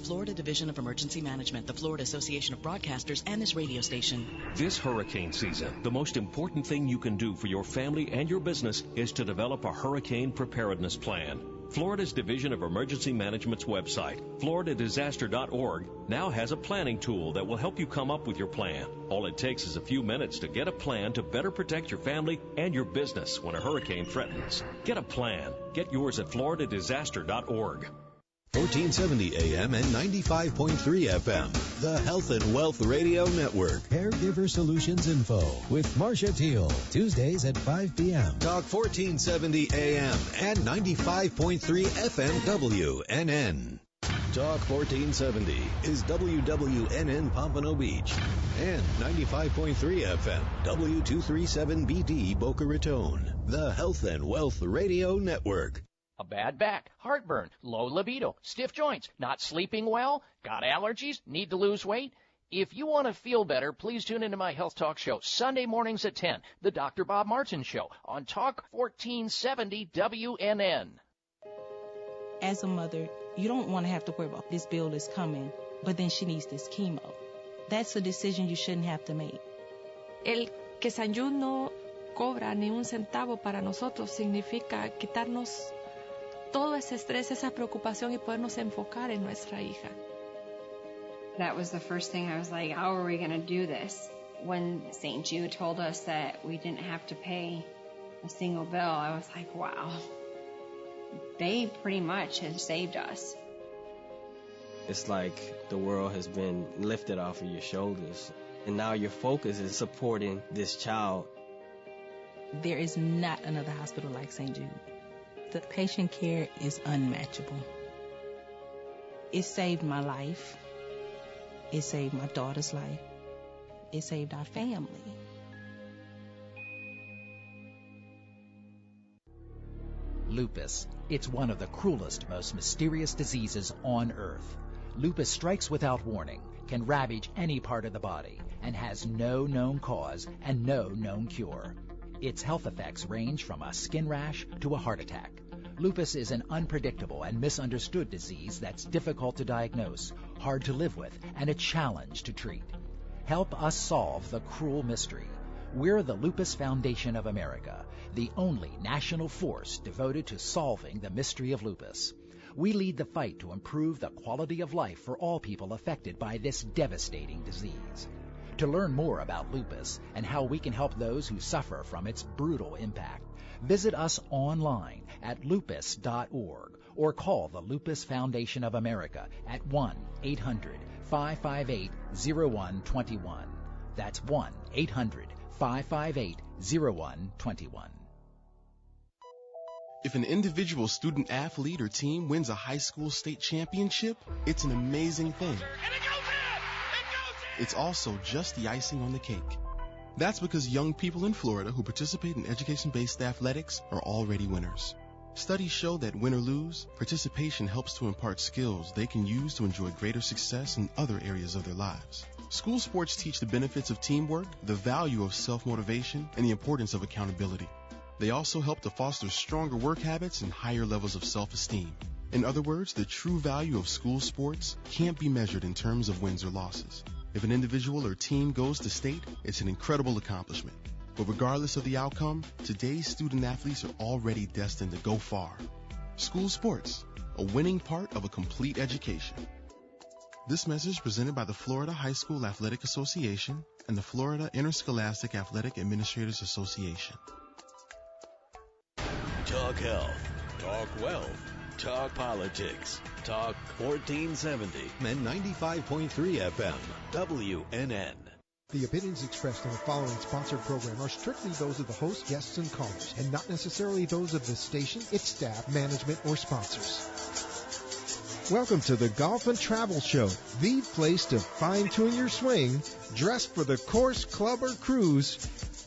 Florida Division of Emergency Management, the Florida Association of Broadcasters, and this radio station. This hurricane season, the most important thing you can do for your family and your business is to develop a hurricane preparedness plan. Florida's Division of Emergency Management's website, floridadisaster.org, now has a planning tool that will help you come up with your plan. All it takes is a few minutes to get a plan to better protect your family and your business when a hurricane threatens. Get a plan. Get yours at floridadisaster.org. 1470 AM and 95.3 FM. The Health and Wealth Radio Network. Caregiver Solutions Info with Marcia Teal. Tuesdays at 5 p.m. Talk 1470 AM and 95.3 FM WNN. Talk 1470 is WWNN Pompano Beach and 95.3 FM W237BD Boca Raton. The Health and Wealth Radio Network. A bad back, heartburn, low libido, stiff joints, not sleeping well, got allergies, need to lose weight? If you want to feel better, please tune into my Health Talk show, Sunday mornings at 10, the Dr. Bob Martin Show, on Talk 1470 WNN. As a mother, you don't want to have to worry about this bill is coming, but then she needs this chemo. That's a decision you shouldn't have to make. El que San Jude no cobra ni un centavo para nosotros significa quitarnos todo ese estrés, esa preocupación y podernos enfocar en nuestra hija. That was the first thing I was like, how are we going to do this? When St. Jude told us that we didn't have to pay a single bill, I was like, wow. They pretty much have saved us. It's like the world has been lifted off of your shoulders, and now your focus is supporting this child. There is not another hospital like St. Jude. The patient care is unmatchable. It saved my life. It saved my daughter's life. It saved our family. Lupus. It's one of the cruelest, most mysterious diseases on Earth. Lupus strikes without warning, can ravage any part of the body, and has no known cause and no known cure. Its health effects range from a skin rash to a heart attack. Lupus is an unpredictable and misunderstood disease that's difficult to diagnose, hard to live with, and a challenge to treat. Help us solve the cruel mystery. We're the Lupus Foundation of America, the only national force devoted to solving the mystery of lupus. We lead the fight to improve the quality of life for all people affected by this devastating disease. To learn more about lupus and how we can help those who suffer from its brutal impact, visit us online at lupus.org or call the Lupus Foundation of America at 1-800-558-0121. That's 1-800-558-0121. If an individual student athlete or team wins a high school state championship, it's an amazing thing. It's also just the icing on the cake. That's because young people in Florida who participate in education-based athletics are already winners. Studies show that win or lose, participation helps to impart skills they can use to enjoy greater success in other areas of their lives. School sports teach the benefits of teamwork, the value of self-motivation, and the importance of accountability. They also help to foster stronger work habits and higher levels of self-esteem. In other words, the true value of school sports can't be measured in terms of wins or losses. If an individual or team goes to state, it's an incredible accomplishment. But regardless of the outcome, today's student athletes are already destined to go far. School sports, a winning part of a complete education. This message presented by the Florida High School Athletic Association and the Florida Interscholastic Athletic Administrators Association. Talk health, talk wealth, talk politics, talk 1470 and 95.3 FM, WNN. The opinions expressed on the following sponsored program are strictly those of the host, guests, and callers, and not necessarily those of the station, its staff, management, or sponsors. Welcome to the Golf and Travel Show, the place to fine-tune your swing, dress for the course, club, or cruise,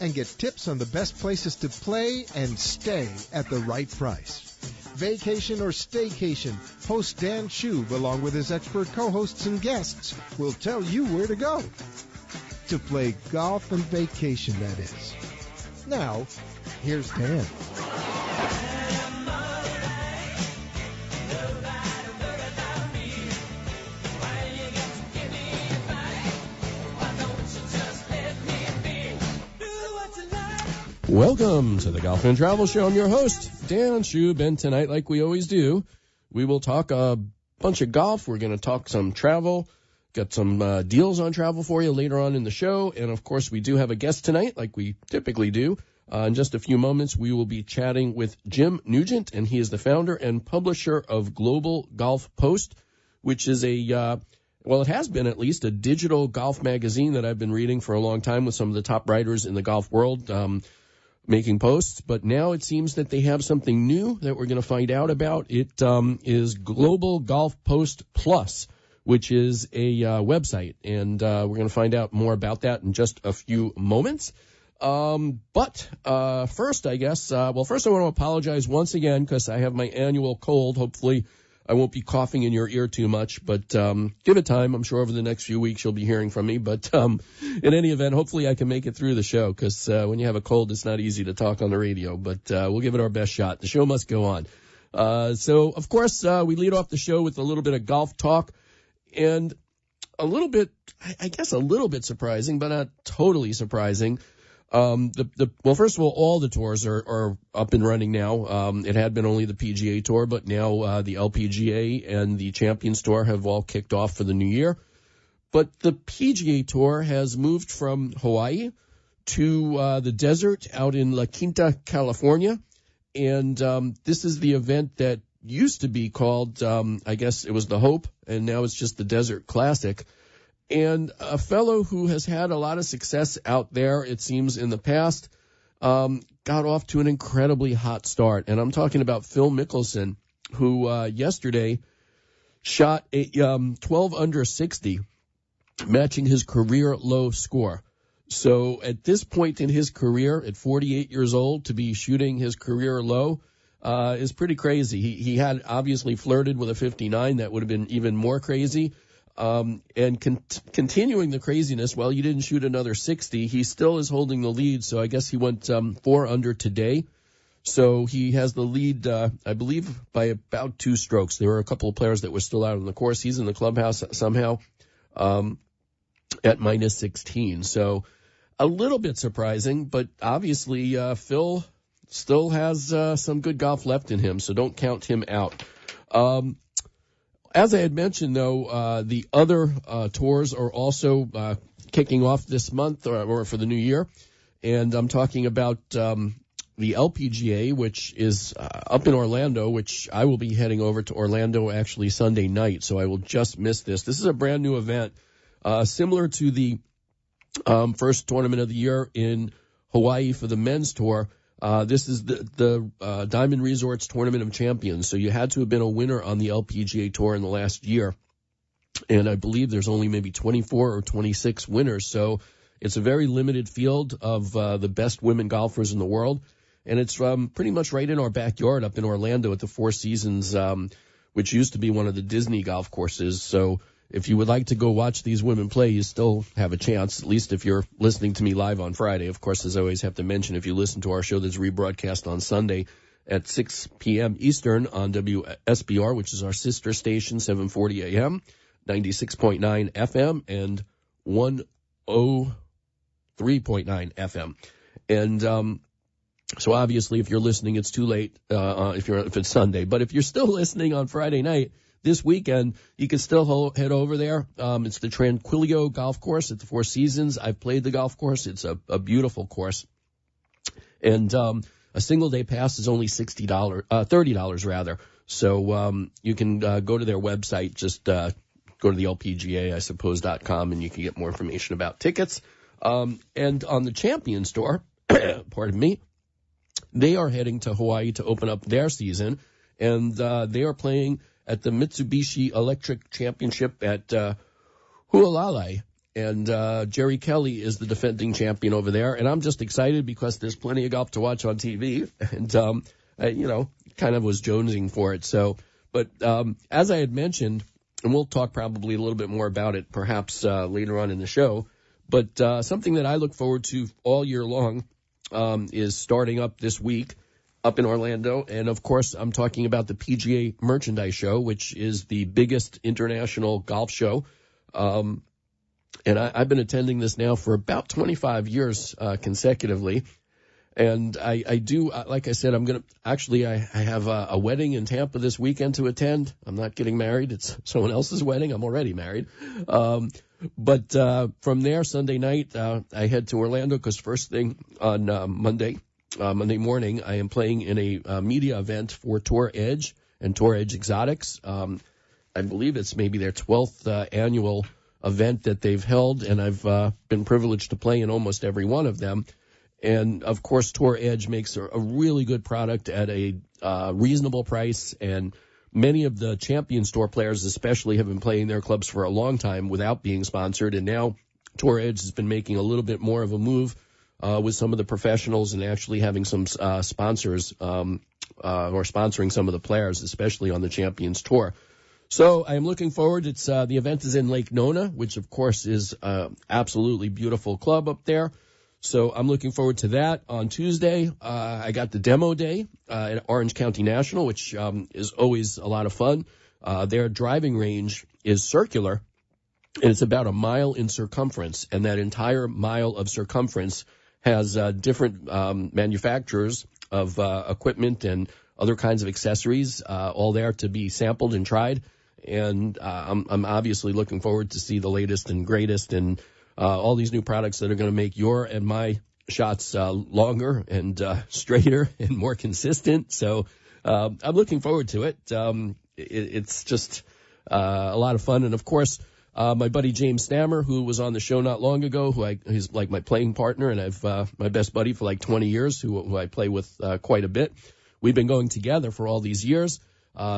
and get tips on the best places to play and stay at the right price. Vacation or staycation, host Dan Shub, along with his expert co-hosts and guests, will tell you where to go. To play golf and vacation, that is. Now, here's Dan. Welcome to the Golf and Travel Show. I'm your host, Dan Schub, and tonight, like we always do, we will talk a bunch of golf. We're going to talk some travel, got some deals on travel for you later on in the show, and of course, we do have a guest tonight, like we typically do. In just a few moments, we will be chatting with Jim Nugent, and he is the founder and publisher of Global Golf Post, which is it has been at least a digital golf magazine that I've been reading for a long time with some of the top writers in the golf world, making posts, but now it seems that they have something new that we're going to find out about. It is Global Golf Post Plus, which is a website, and we're going to find out more about that in just a few moments. But first, I guess, first I want to apologize once again because I have my annual cold. Hopefully I won't be coughing in your ear too much, but give it time. I'm sure over the next few weeks you'll be hearing from me. But in any event, hopefully I can make it through the show because when you have a cold, it's not easy to talk on the radio. But we'll give it our best shot. The show must go on. So, of course, we lead off the show with a little bit of golf talk and a little bit, I guess a little bit surprising, but not totally surprising. First of all the tours are up and running now. It had been only the PGA Tour, but now the LPGA and the Champions Tour have all kicked off for the new year. But the PGA Tour has moved from Hawaii to the desert out in La Quinta, California. And this is the event that used to be called, I guess it was the Hope, and now it's just the Desert Classic. And a fellow who has had a lot of success out there, it seems, in the past, got off to an incredibly hot start. And I'm talking about Phil Mickelson, who yesterday shot a 12 under 60, matching his career low score. So at this point in his career, at 48 years old, to be shooting his career low is pretty crazy. He had obviously flirted with a 59. That would have been even more crazy. And continuing the craziness, well, you didn't shoot another 60. He still is holding the lead, so I guess he went 4 under today. So he has the lead, I believe, by about 2 strokes. There were a couple of players that were still out on the course. He's in the clubhouse somehow at minus 16. So a little bit surprising, but obviously Phil still has some good golf left in him, so don't count him out. As I had mentioned, though, the other tours are also kicking off this month or for the new year. And I'm talking about the LPGA, which is up in Orlando, which I will be heading over to Orlando actually Sunday night. So I will just miss this. This is a brand new event, similar to the first tournament of the year in Hawaii for the men's tour. This is the Diamond Resorts Tournament of Champions. So you had to have been a winner on the LPGA Tour in the last year. And I believe there's only maybe 24 or 26 winners. So it's a very limited field of the best women golfers in the world. And it's pretty much right in our backyard up in Orlando at the Four Seasons, which used to be one of the Disney golf courses. So if you would like to go watch these women play, you still have a chance, at least if you're listening to me live on Friday. Of course, as I always have to mention, if you listen to our show that's rebroadcast on Sunday at 6 p.m. Eastern on WSBR, which is our sister station, 740 a.m., 96.9 FM, and 103.9 FM. And so obviously, if you're listening, it's too late if it's Sunday. But if you're still listening on Friday night, this weekend, you can still head over there. It's the Tranquilio Golf Course at the Four Seasons. I've played the golf course. It's a beautiful course. And a single-day pass is only $30 rather. So you can go to their website, just go to the LPGA, I suppose, .com, and you can get more information about tickets. And on the Champions Tour, pardon me, they are heading to Hawaii to open up their season. And they are playing at the Mitsubishi Electric Championship at Hualalai. And Jerry Kelly is the defending champion over there. And I'm just excited because there's plenty of golf to watch on TV. And, I kind of was jonesing for it. So, but as I had mentioned, and we'll talk probably a little bit more about it perhaps later on in the show, but something that I look forward to all year long is starting up this week up in Orlando. And, of course, I'm talking about the PGA Merchandise Show, which is the biggest international golf show. And I've been attending this now for about 25 years consecutively. And I do, like I said, I have a wedding in Tampa this weekend to attend. I'm not getting married. It's someone else's wedding. I'm already married. But from there, Sunday night, I head to Orlando because first thing on Monday morning, I am playing in a media event for Tour Edge and Tour Edge Exotics. I believe it's maybe their 12th annual event that they've held, and I've been privileged to play in almost every one of them. And, of course, Tour Edge makes a really good product at a reasonable price, and many of the Champions Tour players especially have been playing their clubs for a long time without being sponsored, and now Tour Edge has been making a little bit more of a move with some of the professionals and actually having some sponsors or sponsoring some of the players, especially on the Champions Tour. So I am looking forward. The event is in Lake Nona, which, of course, is absolutely beautiful club up there. So I'm looking forward to that. On Tuesday, I got the demo day at Orange County National, which is always a lot of fun. Their driving range is circular, and it's about a mile in circumference. And that entire mile of circumference has different manufacturers of equipment and other kinds of accessories, all there to be sampled and tried. And I'm obviously looking forward to see the latest and greatest and all these new products that are going to make your and my shots longer and straighter and more consistent. So I'm looking forward to it. It's just a lot of fun. And, of course, my buddy James Stammer, who was on the show not long ago, he's like my playing partner, and I've my best buddy for like 20 years, who I play with quite a bit. We've been going together for all these years.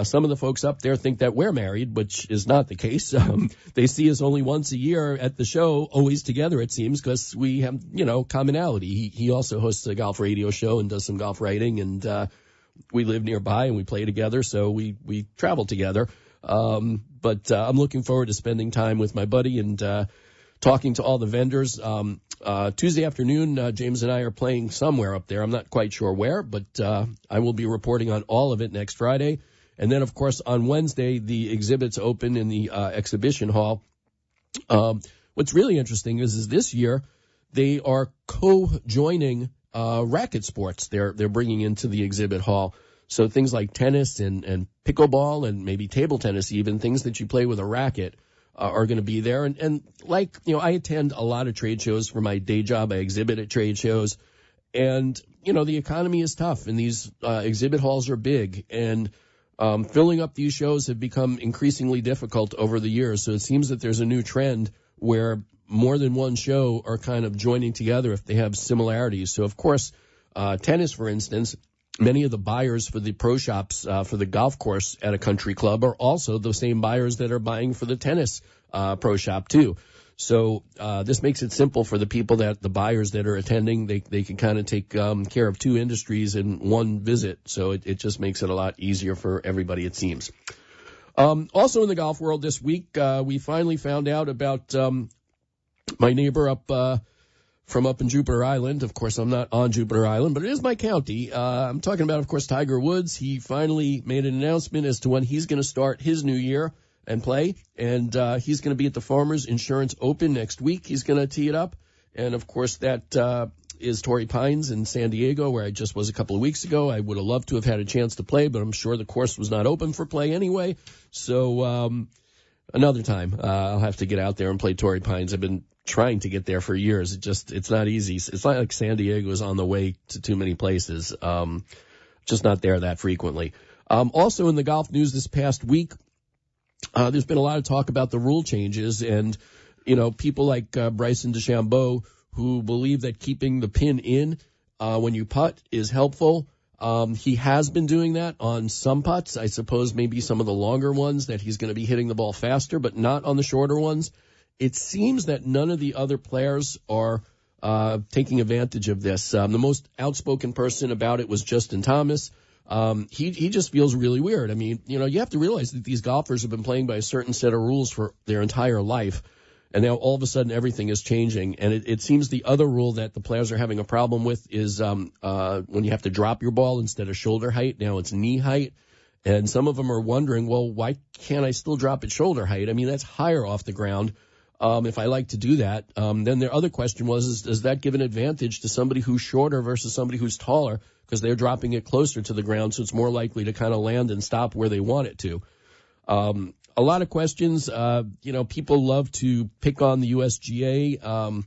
Some of the folks up there think that we're married, which is not the case. They see us only once a year at the show, always together, it seems, because we have, commonality. He also hosts a golf radio show and does some golf writing, and we live nearby and we play together, so we travel together. But I'm looking forward to spending time with my buddy and talking to all the vendors. Tuesday afternoon, James and I are playing somewhere up there. I'm not quite sure where, but I will be reporting on all of it next Friday. And then, of course, on Wednesday, the exhibits open in the exhibition hall. What's really interesting is this year they are co-joining racket sports. They're bringing into the exhibit hall. So things like tennis and pickleball and maybe table tennis, even things that you play with a racket, are going to be there. And I attend a lot of trade shows for my day job. I exhibit at trade shows. And, the economy is tough, and these exhibit halls are big. And filling up these shows have become increasingly difficult over the years. So it seems that there's a new trend where more than one show are kind of joining together if they have similarities. So, of course, tennis, for instance, many of the buyers for the pro shops for the golf course at a country club are also the same buyers that are buying for the tennis pro shop, too. So this makes it simple for the buyers that are attending. They can kind of take care of two industries in one visit. So it just makes it a lot easier for everybody, it seems. Also in the golf world this week, we finally found out about my neighbor from up in Jupiter Island. Of course, I'm not on Jupiter Island, but it is my county. I'm talking about, of course, Tiger Woods. He finally made an announcement as to when he's going to start his new year and play, and he's going to be at the Farmers Insurance Open next week. He's going to tee it up, and of course that is Torrey Pines in San Diego, where I just was a couple of weeks ago. I would have loved to have had a chance to play, but I'm sure the course was not open for play anyway. So another time I'll have to get out there and play Torrey Pines. I've been trying to get there for years. It's not easy. It's not like San Diego is on the way to too many places. Just not there that frequently. Also in the golf news this past week, there's been a lot of talk about the rule changes, and, people like Bryson DeChambeau, who believe that keeping the pin in when you putt is helpful. He has been doing that on some putts. I suppose maybe some of the longer ones that he's going to be hitting the ball faster, but not on the shorter ones. It seems that none of the other players are taking advantage of this. The most outspoken person about it was Justin Thomas. He just feels really weird. I mean, you have to realize that these golfers have been playing by a certain set of rules for their entire life, and now all of a sudden everything is changing. And it seems the other rule that the players are having a problem with is when you have to drop your ball instead of shoulder height, now it's knee height. And some of them are wondering, well, why can't I still drop at shoulder height? I mean, that's higher off the ground. if I like to do that. Then the other question was, does that give an advantage to somebody who's shorter versus somebody who's taller, because they're dropping it closer to the ground, so it's more likely to kind of land and stop where they want it to. A lot of questions. People love to pick on the USGA.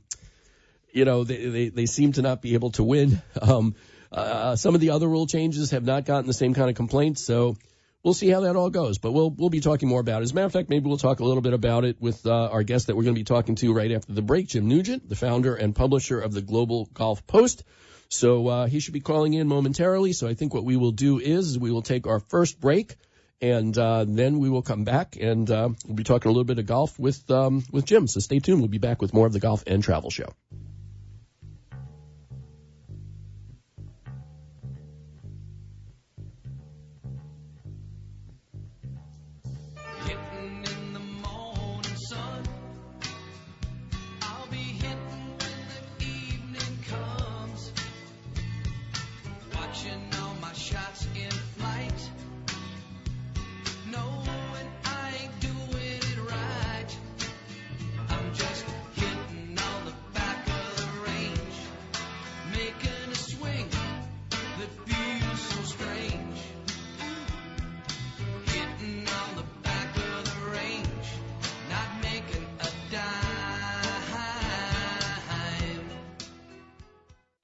They seem to not be able to win. Some of the other rule changes have not gotten the same kind of complaints, so we'll see how that all goes. But we'll be talking more about it. As a matter of fact, maybe we'll talk a little bit about it with our guest that we're going to be talking to right after the break, Jim Nugent, the founder and publisher of the Global Golf Post. So he should be calling in momentarily. So I think what we will do is we will take our first break, and then we will come back, and we'll be talking a little bit of golf with Jim. So stay tuned. We'll be back with more of the Golf and Travel Show.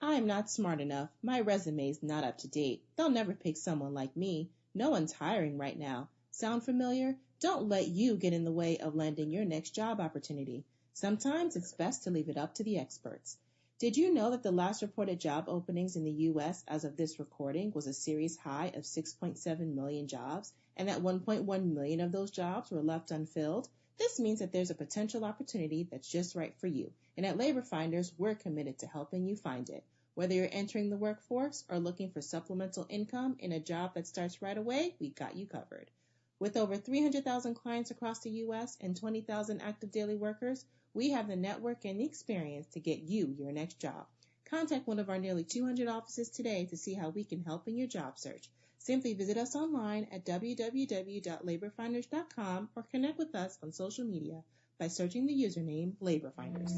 I'm not smart enough. My resume's not up to date. They'll never pick someone like me. No one's hiring right now. Sound familiar? Don't let you get in the way of landing your next job opportunity. Sometimes it's best to leave it up to the experts. Did you know that the last reported job openings in the U.S. as of this recording was a series high of 6.7 million jobs, and that 1.1 million of those jobs were left unfilled? This means that there's a potential opportunity that's just right for you. And at Labor Finders, we're committed to helping you find it. Whether you're entering the workforce or looking for supplemental income in a job that starts right away, we got you covered. With over 300,000 clients across the U.S. and 20,000 active daily workers, we have the network and the experience to get you your next job. Contact one of our nearly 200 offices today to see how we can help in your job search. Simply visit us online at www.laborfinders.com or connect with us on social media by searching the username Labor Finders.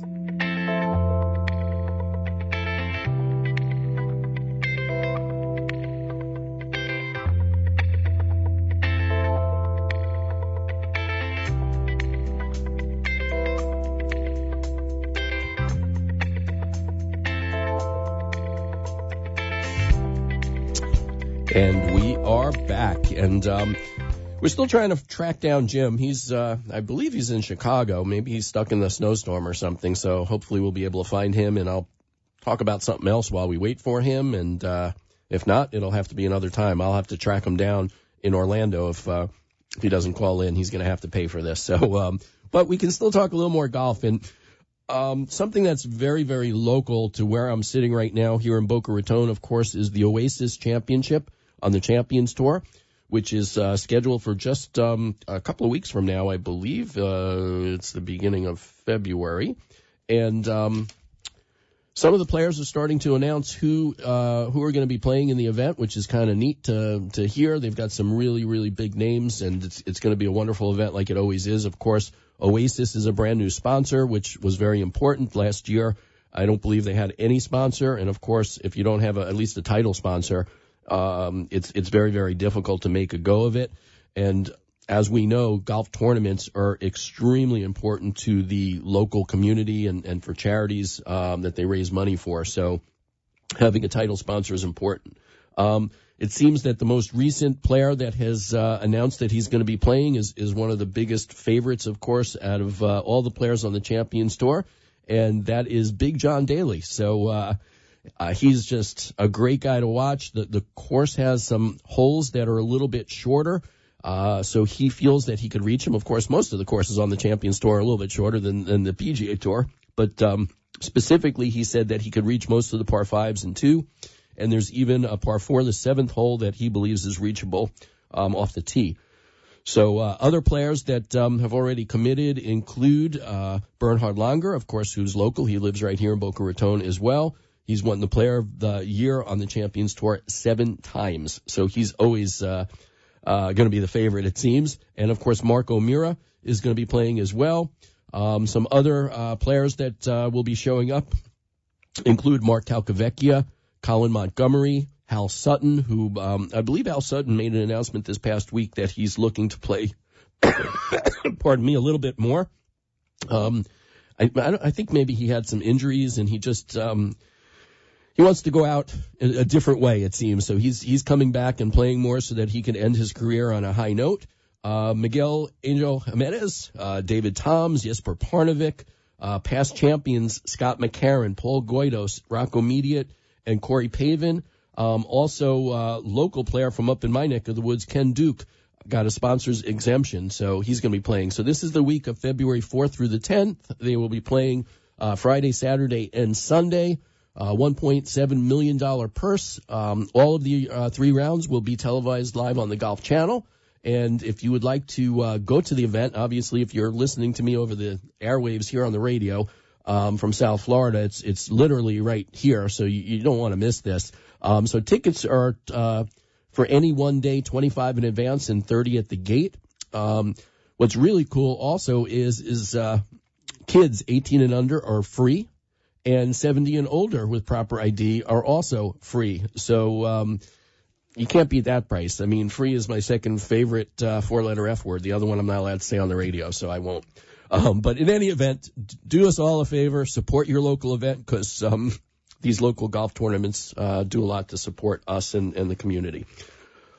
And we are back, and we're still trying to track down Jim. He's, I believe he's in Chicago. Maybe he's stuck in the snowstorm or something, so hopefully we'll be able to find him, and I'll talk about something else while we wait for him, and if not, it'll have to be another time. I'll have to track him down in Orlando. If he doesn't call in, he's going to have to pay for this. So, but we can still talk a little more golf, and something that's very, very local to where I'm sitting right now here in Boca Raton, of course, is the Oasis Championship on the Champions Tour, which is scheduled for just a couple of weeks from now, I believe. It's the beginning of February. And some of the players are starting to announce who are going to be playing in the event, which is kind of neat to hear. They've got some really, really big names, and it's going to be a wonderful event like it always is. Of course, Oasis is a brand new sponsor, which was very important last year. I don't believe they had any sponsor. And, of course, if you don't have at least a title sponsor, it's very, very difficult to make a go of it. And as we know, golf tournaments are extremely important to the local community and for charities that they raise money for. So having a title sponsor is important. It seems that the most recent player that has announced that he's going to be playing is one of the biggest favorites, of course, out of all the players on the Champions Tour, and that is Big John Daly. So he's just a great guy to watch. The course has some holes that are a little bit shorter, so he feels that he could reach him. Of course, most of the courses on the Champions Tour are a little bit shorter than the PGA Tour, but specifically he said that he could reach most of the par 5s and 2, and there's even a par 4, the 7th hole, that he believes is reachable off the tee. So other players that have already committed include Bernhard Langer, of course, who's local. He lives right here in Boca Raton as well. He's won the Player of the Year on the Champions Tour 7 times. So he's always going to be the favorite, it seems. And, of course, Mark O'Meara is going to be playing as well. Some other players that will be showing up include Mark Calcavecchia, Colin Montgomery, Hal Sutton, who I believe Hal Sutton made an announcement this past week that he's looking to play, pardon me, a little bit more. I think maybe he had some injuries and he just he wants to go out a different way, it seems. So he's coming back and playing more so that he can end his career on a high note. Miguel Angel Jimenez, David Toms, Jesper Parnevik, past champions Scott McCarron, Paul Goidos, Rocco Mediate, and Corey Pavin. Also, local player from up in my neck of the woods, Ken Duke, got a sponsor's exemption, so he's going to be playing. So this is the week of February 4th through the 10th. They will be playing Friday, Saturday, and Sunday. $1.7 million purse. All of the 3 rounds will be televised live on the Golf Channel. And if you would like to go to the event, obviously if you're listening to me over the airwaves here on the radio from South Florida, it's literally right here, so you don't want to miss this. So tickets are for any one day, $25 in advance and $30 at the gate. What's really cool also is kids 18 and under are free, and 70 and older with proper ID are also free. So you can't beat that price. I mean, free is my second favorite 4-letter F word. The other one I'm not allowed to say on the radio, so I won't. But in any event, do us all a favor, support your local event, because these local golf tournaments do a lot to support us and the community.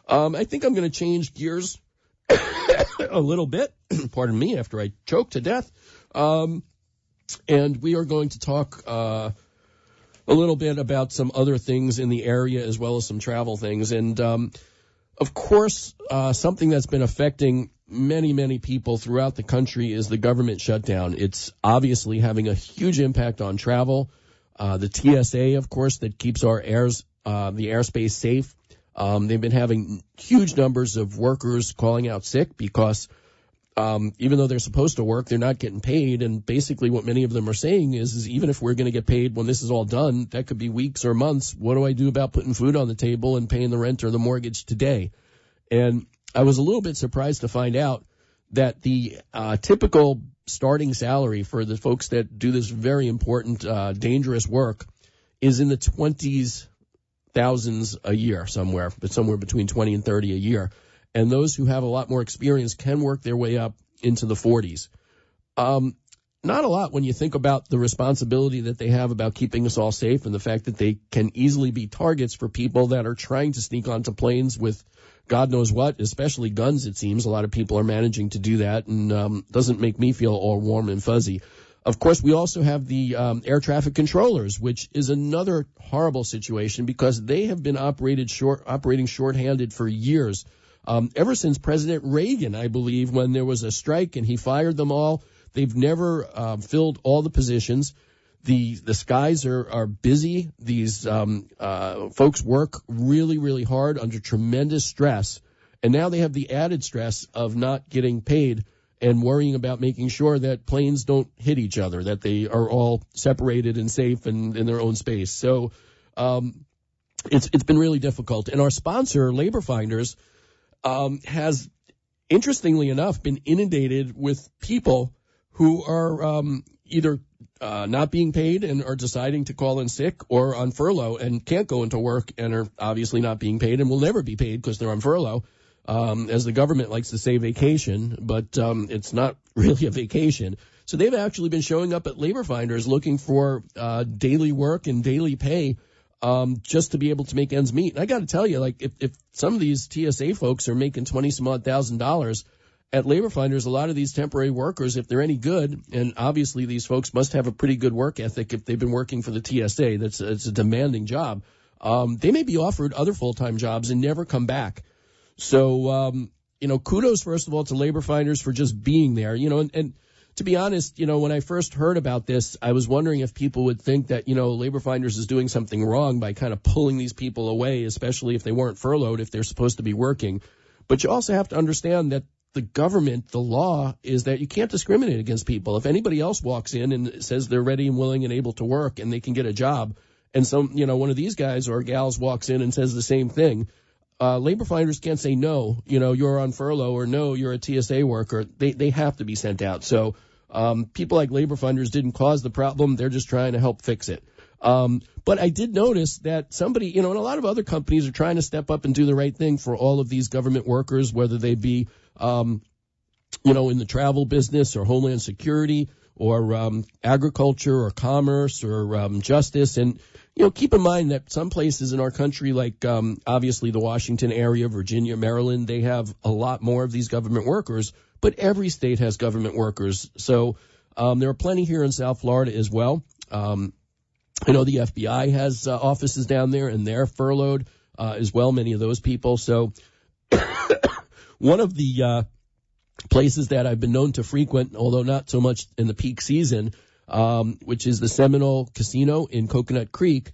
I think I'm going to change gears a little bit, pardon me, after I choke to death. And we are going to talk a little bit about some other things in the area as well as some travel things. And, of course, something that's been affecting many, many people throughout the country is the government shutdown. It's obviously having a huge impact on travel. The TSA, of course, that keeps our the airspace safe. They've been having huge numbers of workers calling out sick because even though they're supposed to work, they're not getting paid. And basically what many of them are saying is even if we're going to get paid when this is all done, that could be weeks or months. What do I do about putting food on the table and paying the rent or the mortgage today? And I was a little bit surprised to find out that the typical starting salary for the folks that do this very important, dangerous work is in the 20s thousands a year somewhere, but somewhere between 20 and 30 a year. And those who have a lot more experience can work their way up into the 40s. Not a lot when you think about the responsibility that they have about keeping us all safe and the fact that they can easily be targets for people that are trying to sneak onto planes with God knows what, especially guns, it seems. A lot of people are managing to do that, and doesn't make me feel all warm and fuzzy. Of course, we also have the air traffic controllers, which is another horrible situation because they have been operating shorthanded for years. Ever since President Reagan, I believe, when there was a strike and he fired them all, they've never filled all the positions. The skies are busy. These folks work really, really hard under tremendous stress. And now they have the added stress of not getting paid and worrying about making sure that planes don't hit each other, that they are all separated and safe and in their own space. So it's been really difficult. And our sponsor, Labor Finders, has, interestingly enough, been inundated with people who are either not being paid and are deciding to call in sick or on furlough and can't go into work and are obviously not being paid and will never be paid because they're on furlough. As the government likes to say vacation, but it's not really a vacation. So they've actually been showing up at Labor Finders looking for daily work and daily pay just to be able to make ends meet. And I got to tell you, like, if some of these TSA folks are making $20,000 at Labor Finders, a lot of these temporary workers, if they're any good, and obviously these folks must have a pretty good work ethic if they've been working for the TSA, it's a demanding job, they may be offered other full-time jobs and never come back. So, kudos, first of all, to Labor Finders for just being there, and to be honest, when I first heard about this, I was wondering if people would think that, Labor Finders is doing something wrong by kind of pulling these people away, especially if they weren't furloughed, if they're supposed to be working. But you also have to understand that the government, the law, is that you can't discriminate against people. If anybody else walks in and says they're ready and willing and able to work and they can get a job, and one of these guys or gals walks in and says the same thing, Labor Finders can't say, no, you're on furlough, or no, you're a TSA worker. They have to be sent out. So People like labor funders didn't cause the problem. They're just trying to help fix it. But I did notice that somebody, and a lot of other companies are trying to step up and do the right thing for all of these government workers, whether they be, in the travel business or Homeland Security or agriculture or commerce or justice. And, keep in mind that some places in our country, like obviously the Washington area, Virginia, Maryland, they have a lot more of these government workers, but every state has government workers. So there are plenty here in South Florida as well. I know the FBI has offices down there, and they're furloughed as well, many of those people. So one of the places that I've been known to frequent, although not so much in the peak season, which is the Seminole Casino in Coconut Creek,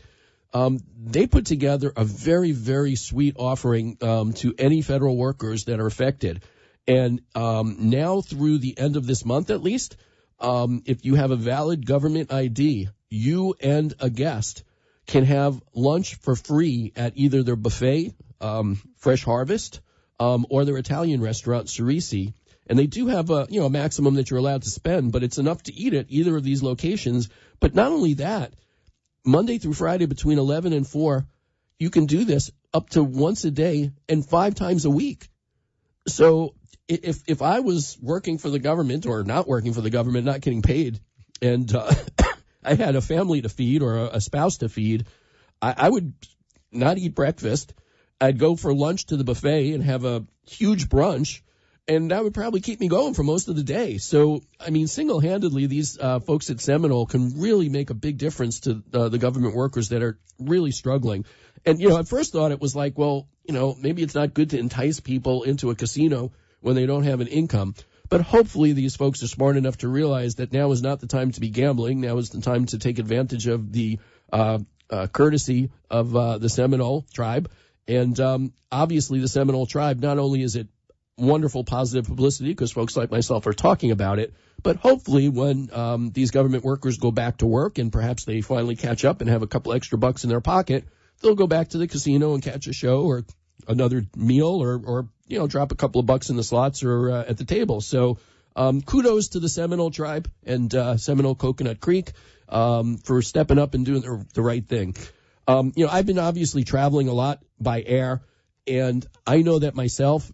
they put together a very, very sweet offering to any federal workers that are affected. And now through the end of this month at least, if you have a valid government ID, you and a guest can have lunch for free at either their buffet, Fresh Harvest, or their Italian restaurant, Cerisi. And they do have a maximum that you're allowed to spend, but it's enough to eat at either of these locations. But not only that, Monday through Friday between 11 and 4, you can do this up to once a day and 5 times a week. So if I was working for the government or not working for the government, not getting paid, and I had a family to feed or a spouse to feed, I would not eat breakfast. I'd go for lunch to the buffet and have a huge brunch, and that would probably keep me going for most of the day. So, single-handedly, these folks at Seminole can really make a big difference to the government workers that are really struggling. And, at first thought it was like, well, maybe it's not good to entice people into a casino when they don't have an income. But hopefully these folks are smart enough to realize that now is not the time to be gambling. Now is the time to take advantage of the courtesy of the Seminole tribe. And obviously the Seminole tribe, not only is it wonderful positive publicity because folks like myself are talking about it, but hopefully when these government workers go back to work and perhaps they finally catch up and have a couple extra bucks in their pocket, they'll go back to the casino and catch a show or another meal or drop a couple of bucks in the slots or at the table. So kudos to the Seminole tribe and Seminole Coconut Creek for stepping up and doing the right thing. I've been obviously traveling a lot by air, and I know that myself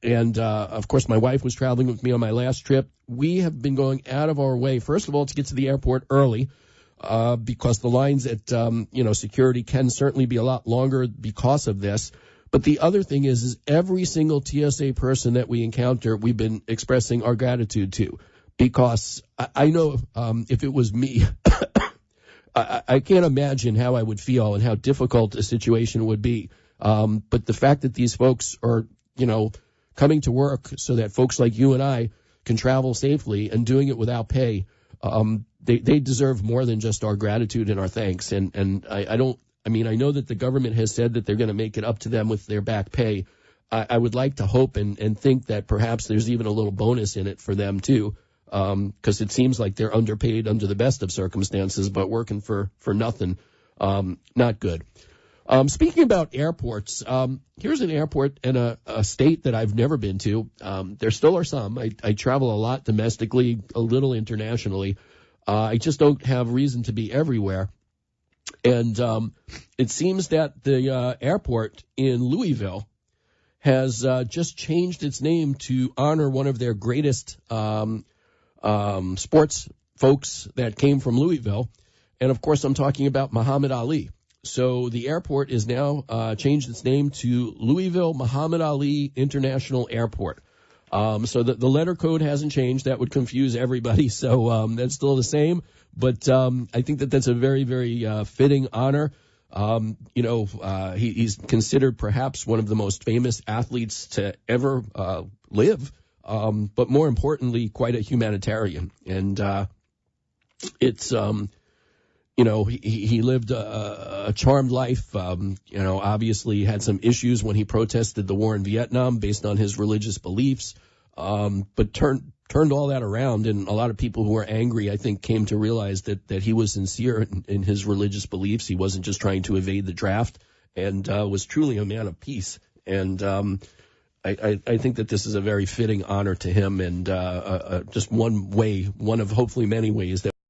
and of course my wife was traveling with me on my last trip. We have been going out of our way, first of all, to get to the airport early because the lines at security can certainly be a lot longer because of this. But the other thing is every single TSA person that we encounter, we've been expressing our gratitude to, because I know if it was me, I can't imagine how I would feel and how difficult a situation would be. But the fact that these folks are, coming to work so that folks like you and I can travel safely and doing it without pay, they deserve more than just our gratitude and our thanks. And I know that the government has said that they're going to make it up to them with their back pay. I would like to hope and think that perhaps there's even a little bonus in it for them too, because it seems like they're underpaid under the best of circumstances, but working for nothing. Not good. Speaking about airports, here's an airport in a state that I've never been to. There still are some. I travel a lot domestically, a little internationally. I just don't have reason to be everywhere. And it seems that the airport in Louisville has just changed its name to honor one of their greatest sports folks that came from Louisville. And, of course, I'm talking about Muhammad Ali. So the airport is now changed its name to Louisville Muhammad Ali International Airport. So the letter code hasn't changed. That would confuse everybody. So that's still the same. But I think that that's a very, very fitting honor. He's considered perhaps one of the most famous athletes to ever live, but more importantly, quite a humanitarian. And it's he lived a charmed life. Obviously had some issues when he protested the war in Vietnam based on his religious beliefs, but turned all that around. And a lot of people who were angry, I think, came to realize that he was sincere in his religious beliefs. He wasn't just trying to evade the draft, and was truly a man of peace. And I think that this is a very fitting honor to him, and just one of hopefully many ways that